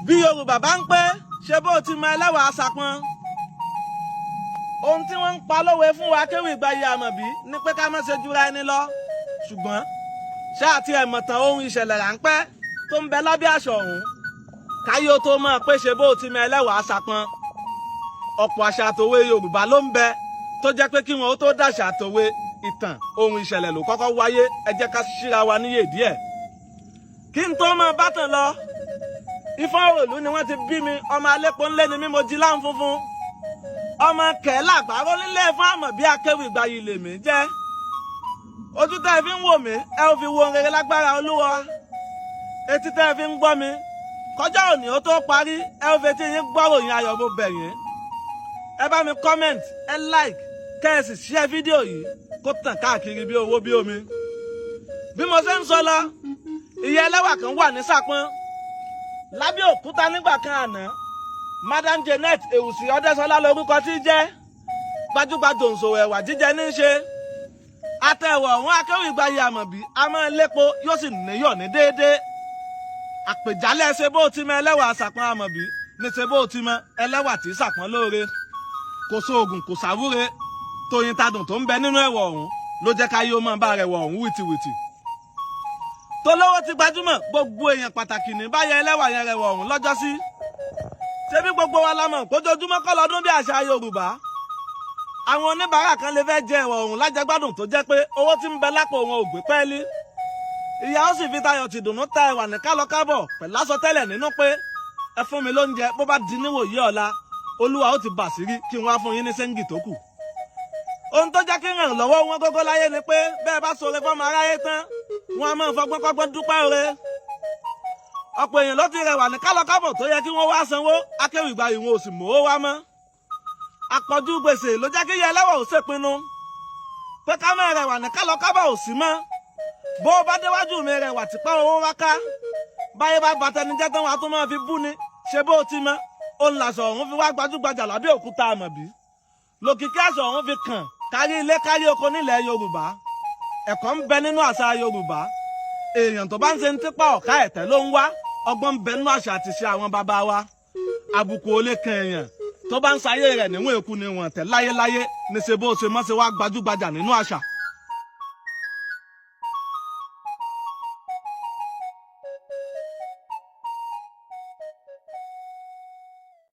bí Yorùbá bá ń pé ṣe bó ti mọ ẹlẹ́wà àṣàpọn. Ohun tí wọ́n ń pa lówe fún wa kéwì Ìgbàyè Àmọ̀bí ni pé ká má ṣe jura ẹni lọ. Ṣùgbọ́n ṣáà tí ẹ mọ̀ tán ohun ìṣẹ̀lẹ̀ ráńpẹ́ tó ń bẹ lábẹ́ aṣọ ọ̀hún. Káyé ó tó mọ̀ pé ṣe bó ti mọ ẹlẹ́wà àṣàpọn. Ọ̀pọ̀ àṣà àtòwe Yorùbá ló ń bẹ tó jẹ́ pé kí wọn ó tó dàṣà àtòwe ìtàn ohun ìṣẹ̀lẹ̀ ló kọ́kọ́ wáyé. Ẹ jẹ́ ká ṣíra wa níyè díẹ̀. Kí n tó mọ bátàn lọ, Ifá Òròlú ni wọ́n ti bí mi, ọmọ alépo ńlé ni mí, mo jí láǹ funfun. Ọmọ kẹ̀ẹ́lá àgbáró nílé fún Àmọ̀bí akéwì Ìgbàyè lèmi jẹ́. Ojú tẹ́ ẹ fi ń wò mí, ẹ ò fi wo rere lágbára Olúwa. Etí tẹ́ ẹ fi ń gbọ́ mi, kọjá òní ó tó parí, ẹ ò fetí yín gbọ́ròyìn ayọ̀ mo bẹ̀ yín. Ẹ bá mi comment, ẹ like, kẹ́ ẹ sì share fídíò yìí kó tàn káàkiri bí owó bí omi. Bí mo ṣe ń sọ lọ, ìyá ẹlẹ́wà kan wà ní Sàpọ́n lábẹ́ Òkúta nígbà kan àná. Madam Janet Ewusi Ọdẹ́sọlá lorúkọ tí jẹ́. Gbajúgbajà òǹṣòwò ẹ̀wà jíjẹ ní í ṣe. Àtẹ̀wọ̀ ọ̀hún akéwì Ìgbàyè Àmọ̀bí a máa lépo yóò sì níyọ̀ ní déédéé. Àpèjálẹ̀ ṣe bó ti mọ ẹlẹ́wà Sàpọ́n Àmọ̀bí ní ṣe bó ti mọ ẹlẹ́wà tí Sàpọ́n lóore. Kò sóògùn kò sáwúre, tóyin tadùn tó ń bẹ nínú ẹ̀wọ̀ ọ̀hún ló jẹ́ ká yóò máa bá rẹwọ̀ ọ̀hún wìtìwìtì. Tolówó ti gbajúmọ̀, gbogbo èèyàn pàtàkì ní báyẹ̀ ẹlẹ́wà yẹn rẹwọ̀ ọ̀hún lọ́jọ́sí. Ṣebí gbogbo wa la mọ̀ kójoojúmọ́ kọ́ lọ́dún bí àṣà Yorùbá. Àwọn oníbàárà kan lè fẹ́ jẹ ẹ̀wọ̀ ọ̀hún lájẹgbádùn tó jẹ́ pé owó tí ń bẹ lápò wọn ò gbé pẹ́ẹ́lí. Ìyá ó sì fi tayọ̀ tìdùnnú ta ẹ̀wà ní kálọkábọ̀ pẹ̀lú àsọtẹ́lẹ̀ nínú pé ẹ fún mi lóúnjẹ bó bá di níwòyí ọ̀la, Olúwa ó ti bàṣírí kí n wá fún yín ní sẹ́ńgì tó kù. Ohun tó jẹ́ kí n ràn lọ́wọ́ wọn gógó láyé ni pé bẹ́ẹ̀ bá ṣoore fọ́mọ aráyé tán, wọn a máa fọgbọ́n kọ́gbọ́n dúpẹ́ oore. Ọ̀pọ̀ èèyàn ló ti rẹwà ní kálọkábọ̀ tó yẹ kí wọ́n wá sanwó, akéwì Ìgbàyè wọn ò sì mówó wá mọ́. Àpọ̀jù gbèsè ló jẹ́ kí ìyá ẹlẹ́wà ò ṣèpinnu pé ká máa rẹwà ní kálọkábọ̀ ò sí mọ́. Bó o bá déwájú mi rẹwà tí pẹ́ owó wá ká, báyé bá bàtẹnijẹ́ tán wàá tún máa fi bú ni, ṣe bó o ti mọ́. Òun làṣọ ọ̀hún fi wá gbajúgbajà lábẹ́ Òkúta Àmọ̀bí. Lòkìkí àṣọ ọ̀hún fi kàn kárí ilé kárí oko nílẹ̀ Yorùbá. Ẹ̀kọ́ ń bẹ nínú àṣà Yorùbá. Èèyàn tó bá ń ṣe ń tipa ọ̀ká ẹ̀tẹ́ ló ń wá, ọgbọ́n ń bẹ nínú àṣà àti ṣe àwọn bàbá wa. Àbùkù ò lè kan èèyàn tó bá ń sayé rẹ̀ níwọ̀n èkú ni wọ́n tẹ̀ láyéláyé ní ṣe bó ṣe mọ́ ṣe wá gbajúgbajà nínú àṣà.